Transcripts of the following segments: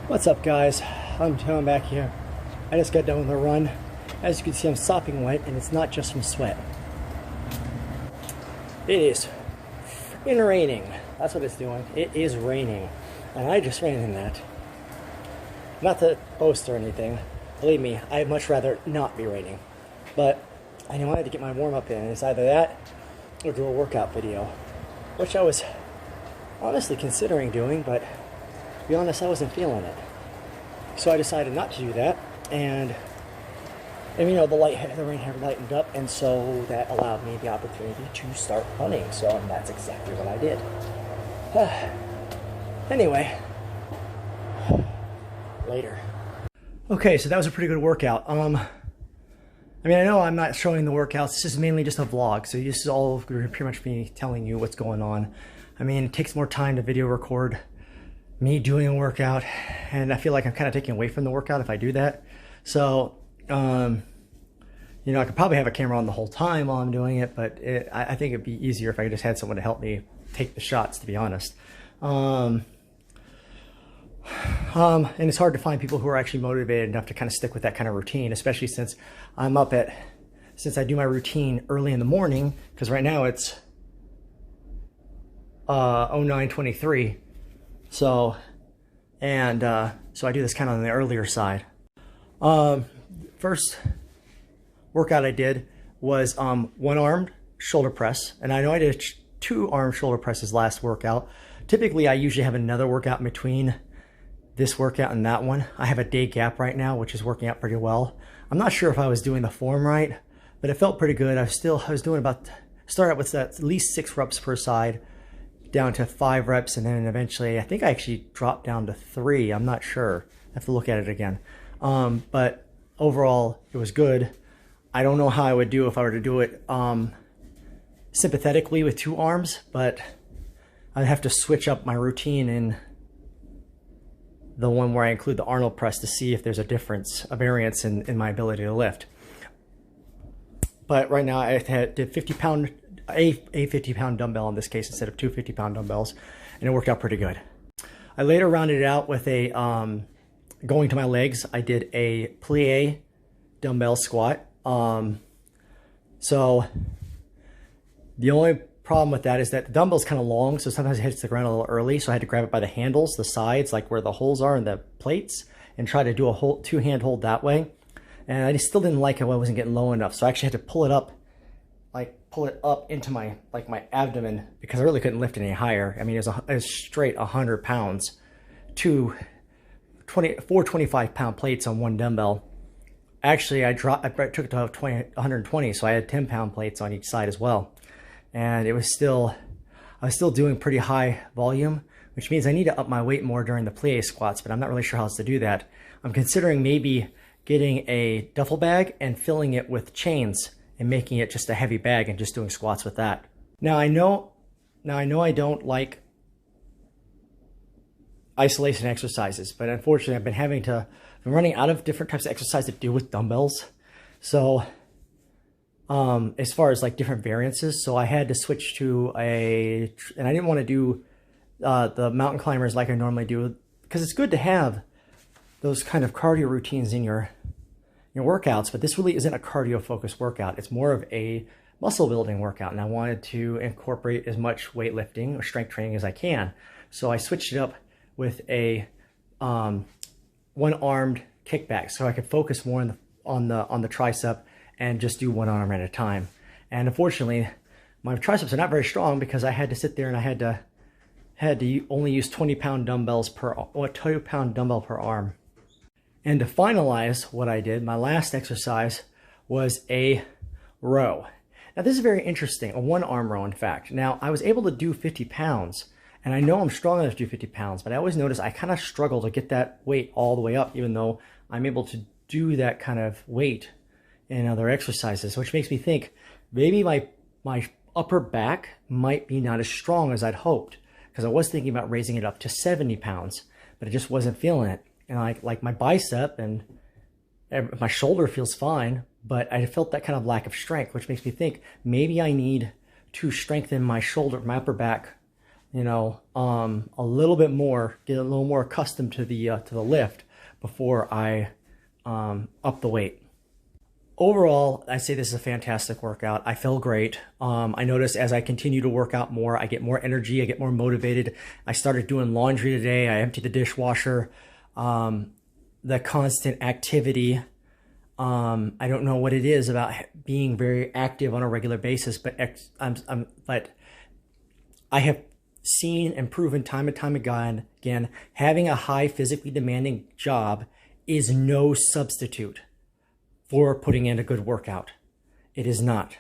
What's up, guys? I'm coming back here. I just got done with a run. As you can see, I'm sopping wet, and it's not just from sweat. It is freaking raining. That's what it's doing. It is raining, and I just ran in that. Not to boast or anything. Believe me, I'd much rather not be raining. But I wanted to get my warm-up in, and it's either that or do a workout video, which I was honestly considering doing, but to be honest, I wasn't feeling it. So I decided not to do that, and you know, the rain had lightened up, and so that allowed me the opportunity to start running. So that's exactly what I did. Anyway, later. Okay, so that was a pretty good workout. I mean, I know I'm not showing the workouts. This is mainly just a vlog, so this is all pretty much me telling you what's going on. I mean, it takes more time to video record me doing a workout, and I feel like I'm kind of taking away from the workout if I do that. So, you know, I could probably have a camera on the whole time while I'm doing it, but I think it'd be easier if I just had someone to help me take the shots, to be honest. And it's hard to find people who are actually motivated enough to kind of stick with that kind of routine, especially since since I do my routine early in the morning, because right now it's 09:23. So I do this kind of on the earlier side. First workout I did was one-armed shoulder press, and I know I did two-armed shoulder presses last workout. Typically, I usually have another workout in between this workout and that one. I have a day gap right now, which is working out pretty well. I'm not sure if I was doing the form right, but it felt pretty good. I was doing started out with at least 6 reps per side, down to 5 reps, and then eventually I think I actually dropped down to 3. I'm not sure. I have to look at it again. But overall, it was good. I don't know how I would do if I were to do it sympathetically with 2 arms, but I'd have to switch up my routine in the one where I include the Arnold press to see if there's a variance in my ability to lift. But right now I did a 50-pound dumbbell in this case instead of 2 50-pound dumbbells, and it worked out pretty good. I later rounded it out with a going to my legs. I did a plie dumbbell squat. So the only problem with that is that the dumbbell's kind of long, so sometimes it hits the ground a little early, so I had to grab it by the handles, the sides, like where the holes are in the plates, and try to do a two-hand hold that way. And I still didn't like how I wasn't getting low enough, so I actually had to pull it up into my abdomen, because I really couldn't lift it any higher. I mean, it was straight 100 pounds, 4 25-pound plates on one dumbbell. Actually, I took it to 120, so I had 10-pound plates on each side as well. And I was still doing pretty high volume, which means I need to up my weight more during the plie squats, but I'm not really sure how else to do that. I'm considering maybe getting a duffel bag and filling it with chains and making it just a heavy bag and just doing squats with that. Now I know I don't like isolation exercises, but unfortunately I've been running out of different types of exercise to do with dumbbells. So as far as like different variances, so I had to switch to and I didn't want to do the mountain climbers like I normally do, because it's good to have those kind of cardio routines in your workouts, but this really isn't a cardio focused workout. It's more of a muscle building workout, and I wanted to incorporate as much weightlifting or strength training as I can. So I switched it up with a one-armed kickback, so I could focus more on the tricep and just do one arm at a time. And unfortunately, my triceps are not very strong, because I had to sit there and I had to only use 20-pound dumbbells 2-pound dumbbell per arm. And to finalize what I did, my last exercise was a row. Now this is very interesting, a one-arm row in fact. Now I was able to do 50 pounds, and I know I'm strong enough to do 50 pounds, but I always notice I kind of struggle to get that weight all the way up, even though I'm able to do that kind of weight in other exercises, which makes me think maybe my upper back might be not as strong as I'd hoped, because I was thinking about raising it up to 70 pounds, but I just wasn't feeling it. And like my bicep and my shoulder feels fine, but I felt that kind of lack of strength, which makes me think maybe I need to strengthen my shoulder, my upper back a little bit more, get a little more accustomed to the lift before I up the weight. Overall, I say this is a fantastic workout. I feel great. I notice as I continue to work out more, I get more energy, I get more motivated. I started doing laundry today. I emptied the dishwasher. The constant activity. I don't know what it is about being very active on a regular basis, but but I have seen and proven time and time again, having a high physically demanding job is no substitute for putting in a good workout. It is not,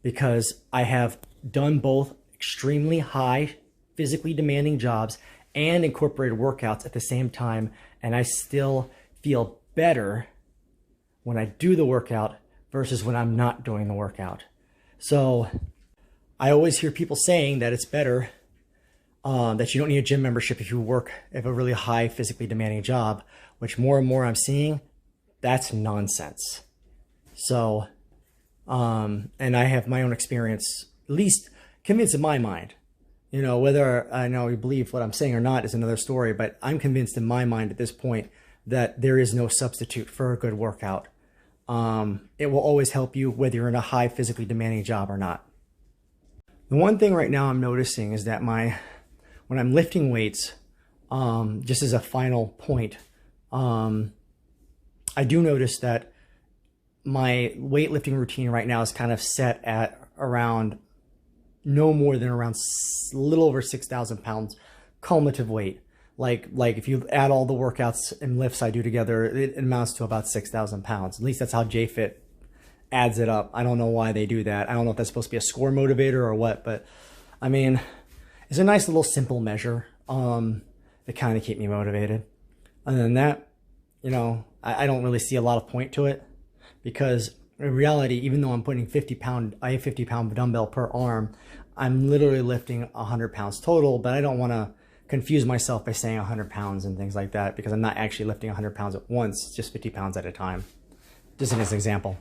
because I have done both extremely high physically demanding jobs and incorporated workouts at the same time, and I still feel better when I do the workout versus when I'm not doing the workout. So I always hear people saying that it's better, that you don't need a gym membership if you have a really high physically demanding job, which more and more I'm seeing, that's nonsense. So, and I have my own experience, at least convinced in my mind. Whether I know you believe what I'm saying or not is another story, but I'm convinced in my mind at this point that there is no substitute for a good workout. It will always help you whether you're in a high physically demanding job or not. The one thing right now I'm noticing is that when I'm lifting weights, just as a final point, I do notice that my weightlifting routine right now is kind of set at around no more than around a little over 6,000 pounds cumulative weight. Like if you add all the workouts and lifts I do together, it amounts to about 6,000 pounds. At least that's how JFit adds it up. I don't know why they do that. I don't know if that's supposed to be a score motivator or what, but I mean, it's a nice little simple measure to kind of keep me motivated. Other than that, I don't really see a lot of point to it, because in reality, even though I'm putting 50-pound dumbbell per arm, I'm literally lifting 100 pounds total, but I don't want to confuse myself by saying 100 pounds and things like that, because I'm not actually lifting 100 pounds at once, just 50 pounds at a time, just as an example.